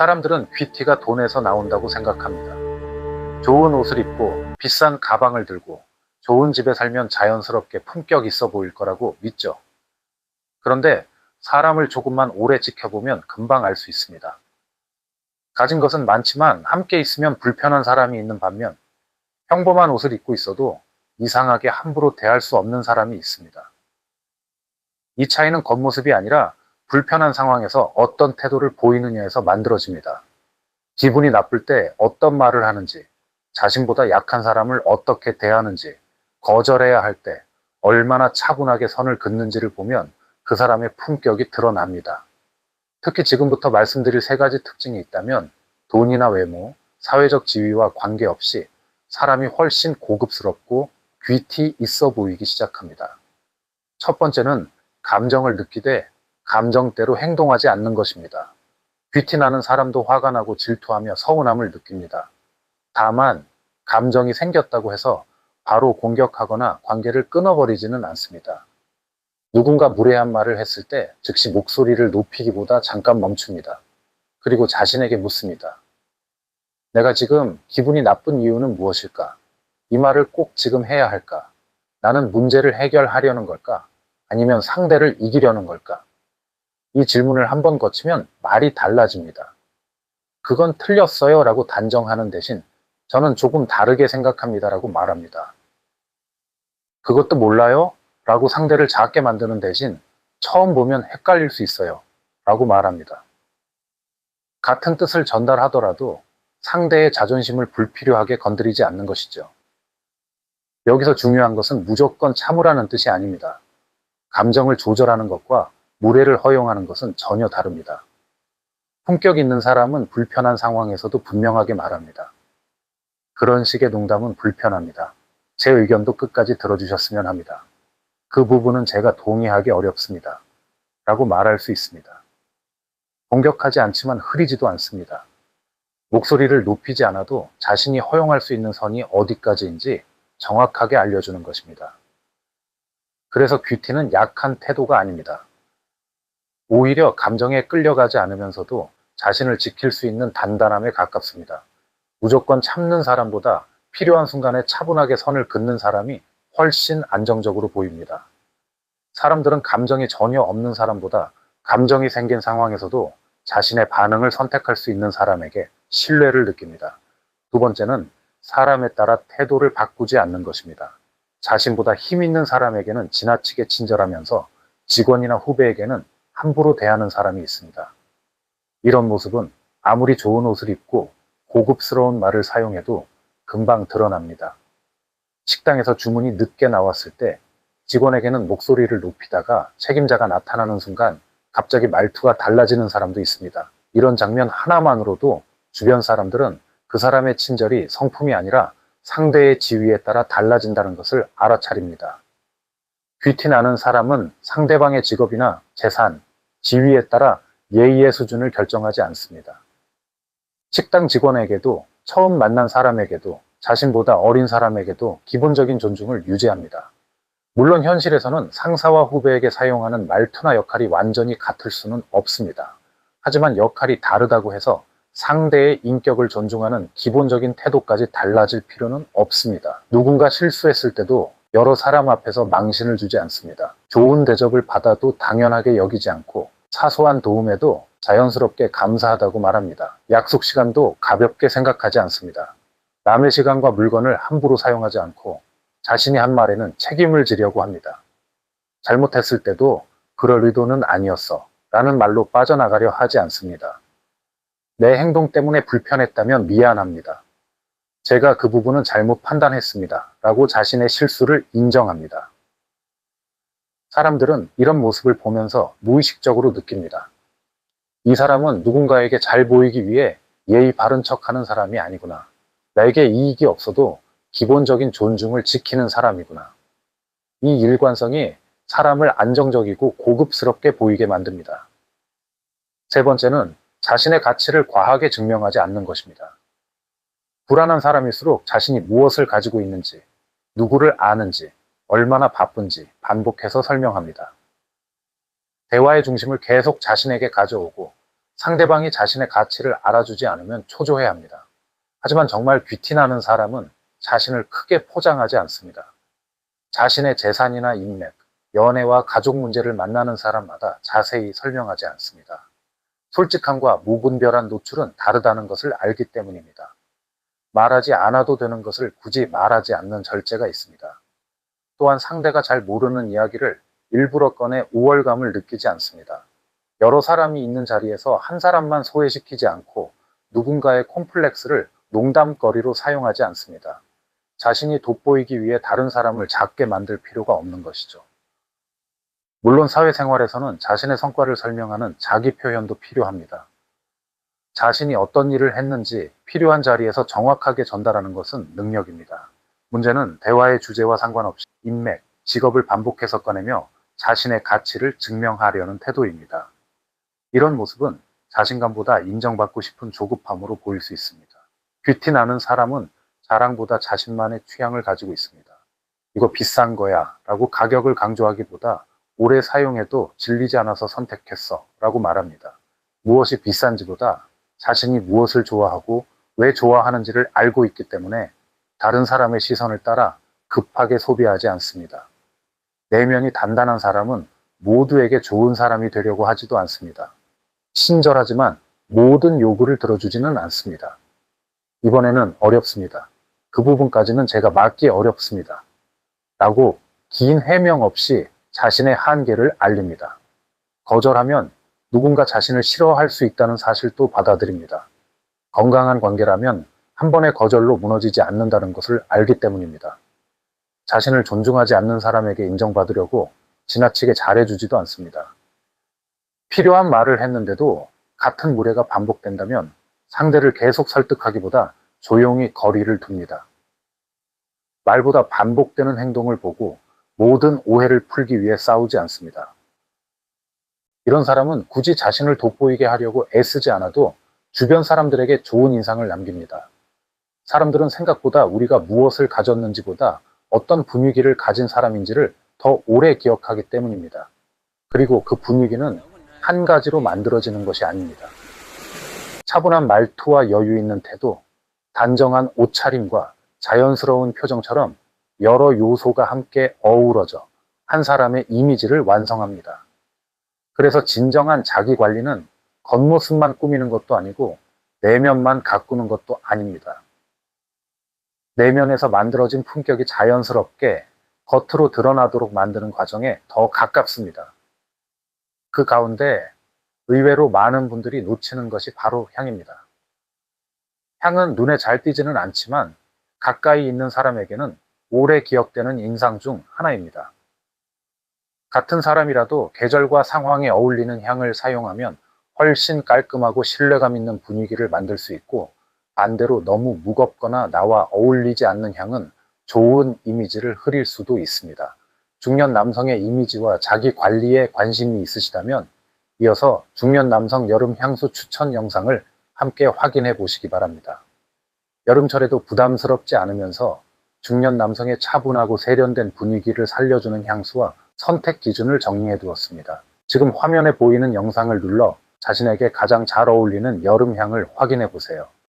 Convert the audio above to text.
사람들은 귀티가 돈에서 나온다고 생각합니다. 좋은 옷을 입고 비싼 가방을 들고 좋은 집에 살면 자연스럽게 품격 있어 보일 거라고 믿죠. 그런데 사람을 조금만 오래 지켜보면 금방 알 수 있습니다. 가진 것은 많지만 함께 있으면 불편한 사람이 있는 반면 평범한 옷을 입고 있어도 이상하게 함부로 대할 수 없는 사람이 있습니다. 이 차이는 겉모습이 아니라 불편한 상황에서 어떤 태도를 보이느냐에서 만들어집니다. 기분이 나쁠 때 어떤 말을 하는지, 자신보다 약한 사람을 어떻게 대하는지, 거절해야 할 때 얼마나 차분하게 선을 긋는지를 보면 그 사람의 품격이 드러납니다. 특히 지금부터 말씀드릴 세 가지 특징이 있다면 돈이나 외모, 사회적 지위와 관계없이 사람이 훨씬 고급스럽고 귀티 있어 보이기 시작합니다. 첫 번째는 감정을 느끼되 감정대로 행동하지 않는 것입니다. 귀티 나는 사람도 화가 나고 질투하며 서운함을 느낍니다. 다만 감정이 생겼다고 해서 바로 공격하거나 관계를 끊어버리지는 않습니다. 누군가 무례한 말을 했을 때 즉시 목소리를 높이기보다 잠깐 멈춥니다. 그리고 자신에게 묻습니다. 내가 지금 기분이 나쁜 이유는 무엇일까? 이 말을 꼭 지금 해야 할까? 나는 문제를 해결하려는 걸까? 아니면 상대를 이기려는 걸까? 이 질문을 한번 거치면 말이 달라집니다. 그건 틀렸어요 라고 단정하는 대신 저는 조금 다르게 생각합니다 라고 말합니다. 그것도 몰라요? 라고 상대를 작게 만드는 대신 처음 보면 헷갈릴 수 있어요 라고 말합니다. 같은 뜻을 전달하더라도 상대의 자존심을 불필요하게 건드리지 않는 것이죠. 여기서 중요한 것은 무조건 참으라는 뜻이 아닙니다. 감정을 조절하는 것과 무례를 허용하는 것은 전혀 다릅니다. 품격 있는 사람은 불편한 상황에서도 분명하게 말합니다. 그런 식의 농담은 불편합니다. 제 의견도 끝까지 들어주셨으면 합니다. 그 부분은 제가 동의하기 어렵습니다. 라고 말할 수 있습니다. 공격하지 않지만 흐리지도 않습니다. 목소리를 높이지 않아도 자신이 허용할 수 있는 선이 어디까지인지 정확하게 알려주는 것입니다. 그래서 귀티는 약한 태도가 아닙니다. 오히려 감정에 끌려가지 않으면서도 자신을 지킬 수 있는 단단함에 가깝습니다. 무조건 참는 사람보다 필요한 순간에 차분하게 선을 긋는 사람이 훨씬 안정적으로 보입니다. 사람들은 감정이 전혀 없는 사람보다 감정이 생긴 상황에서도 자신의 반응을 선택할 수 있는 사람에게 신뢰를 느낍니다. 두 번째는 사람에 따라 태도를 바꾸지 않는 것입니다. 자신보다 힘 있는 사람에게는 지나치게 친절하면서 직원이나 후배에게는 함부로 대하는 사람이 있습니다. 이런 모습은 아무리 좋은 옷을 입고 고급스러운 말을 사용해도 금방 드러납니다. 식당에서 주문이 늦게 나왔을 때 직원에게는 목소리를 높이다가 책임자가 나타나는 순간 갑자기 말투가 달라지는 사람도 있습니다. 이런 장면 하나만으로도 주변 사람들은 그 사람의 친절이 성품이 아니라 상대의 지위에 따라 달라진다는 것을 알아차립니다. 귀티 나는 사람은 상대방의 직업이나 재산, 지위에 따라 예의의 수준을 결정하지 않습니다. 식당 직원에게도 처음 만난 사람에게도 자신보다 어린 사람에게도 기본적인 존중을 유지합니다. 물론 현실에서는 상사와 후배에게 사용하는 말투나 역할이 완전히 같을 수는 없습니다. 하지만 역할이 다르다고 해서 상대의 인격을 존중하는 기본적인 태도까지 달라질 필요는 없습니다. 누군가 실수했을 때도 여러 사람 앞에서 망신을 주지 않습니다. 좋은 대접을 받아도 당연하게 여기지 않고 사소한 도움에도 자연스럽게 감사하다고 말합니다. 약속 시간도 가볍게 생각하지 않습니다. 남의 시간과 물건을 함부로 사용하지 않고 자신이 한 말에는 책임을 지려고 합니다. 잘못했을 때도 그럴 의도는 아니었어 라는 말로 빠져나가려 하지 않습니다. 내 행동 때문에 불편했다면 미안합니다. 제가 그 부분은 잘못 판단했습니다. 라고 자신의 실수를 인정합니다. 사람들은 이런 모습을 보면서 무의식적으로 느낍니다. 이 사람은 누군가에게 잘 보이기 위해 예의 바른 척하는 사람이 아니구나. 나에게 이익이 없어도 기본적인 존중을 지키는 사람이구나. 이 일관성이 사람을 안정적이고 고급스럽게 보이게 만듭니다. 세 번째는 자신의 가치를 과하게 증명하지 않는 것입니다. 불안한 사람일수록 자신이 무엇을 가지고 있는지, 누구를 아는지, 얼마나 바쁜지 반복해서 설명합니다. 대화의 중심을 계속 자신에게 가져오고 상대방이 자신의 가치를 알아주지 않으면 초조해야 합니다. 하지만 정말 귀티나는 사람은 자신을 크게 포장하지 않습니다. 자신의 재산이나 인맥, 연애와 가족 문제를 만나는 사람마다 자세히 설명하지 않습니다. 솔직함과 무분별한 노출은 다르다는 것을 알기 때문입니다. 말하지 않아도 되는 것을 굳이 말하지 않는 절제가 있습니다. 또한 상대가 잘 모르는 이야기를 일부러 꺼내 우월감을 느끼지 않습니다. 여러 사람이 있는 자리에서 한 사람만 소외시키지 않고 누군가의 콤플렉스를 농담거리로 사용하지 않습니다. 자신이 돋보이기 위해 다른 사람을 작게 만들 필요가 없는 것이죠. 물론 사회생활에서는 자신의 성과를 설명하는 자기 표현도 필요합니다. 자신이 어떤 일을 했는지 필요한 자리에서 정확하게 전달하는 것은 능력입니다. 문제는 대화의 주제와 상관없이 인맥, 직업을 반복해서 꺼내며 자신의 가치를 증명하려는 태도입니다. 이런 모습은 자신감보다 인정받고 싶은 조급함으로 보일 수 있습니다. 귀티나는 사람은 자랑보다 자신만의 취향을 가지고 있습니다. 이거 비싼 거야 라고 가격을 강조하기보다 오래 사용해도 질리지 않아서 선택했어 라고 말합니다. 무엇이 비싼지보다 자신이 무엇을 좋아하고 왜 좋아하는지를 알고 있기 때문에 다른 사람의 시선을 따라 급하게 소비하지 않습니다. 내면이 단단한 사람은 모두에게 좋은 사람이 되려고 하지도 않습니다. 친절하지만 모든 요구를 들어주지는 않습니다. 이번에는 어렵습니다. 그 부분까지는 제가 막기 어렵습니다. 라고 긴 해명 없이 자신의 한계를 알립니다. 거절하면 누군가 자신을 싫어할 수 있다는 사실도 받아들입니다. 건강한 관계라면 한 번의 거절로 무너지지 않는다는 것을 알기 때문입니다. 자신을 존중하지 않는 사람에게 인정받으려고 지나치게 잘해주지도 않습니다. 필요한 말을 했는데도 같은 무례가 반복된다면 상대를 계속 설득하기보다 조용히 거리를 둡니다. 말보다 반복되는 행동을 보고 모든 오해를 풀기 위해 싸우지 않습니다. 이런 사람은 굳이 자신을 돋보이게 하려고 애쓰지 않아도 주변 사람들에게 좋은 인상을 남깁니다. 사람들은 생각보다 우리가 무엇을 가졌는지보다 어떤 분위기를 가진 사람인지를 더 오래 기억하기 때문입니다. 그리고 그 분위기는 한 가지로 만들어지는 것이 아닙니다. 차분한 말투와 여유 있는 태도, 단정한 옷차림과 자연스러운 표정처럼 여러 요소가 함께 어우러져 한 사람의 이미지를 완성합니다. 그래서 진정한 자기 관리는 겉모습만 꾸미는 것도 아니고 내면만 가꾸는 것도 아닙니다. 내면에서 만들어진 품격이 자연스럽게 겉으로 드러나도록 만드는 과정에 더 가깝습니다. 그 가운데 의외로 많은 분들이 놓치는 것이 바로 향입니다. 향은 눈에 잘 띄지는 않지만 가까이 있는 사람에게는 오래 기억되는 인상 중 하나입니다. 같은 사람이라도 계절과 상황에 어울리는 향을 사용하면 훨씬 깔끔하고 신뢰감 있는 분위기를 만들 수 있고, 반대로 너무 무겁거나 나와 어울리지 않는 향은 좋은 이미지를 흐릴 수도 있습니다. 중년 남성의 이미지와 자기 관리에 관심이 있으시다면 이어서 중년 남성 여름 향수 추천 영상을 함께 확인해 보시기 바랍니다. 여름철에도 부담스럽지 않으면서 중년 남성의 차분하고 세련된 분위기를 살려주는 향수와 선택 기준을 정리해 두었습니다. 지금 화면에 보이는 영상을 눌러 자신에게 가장 잘 어울리는 여름 향을 확인해 보세요.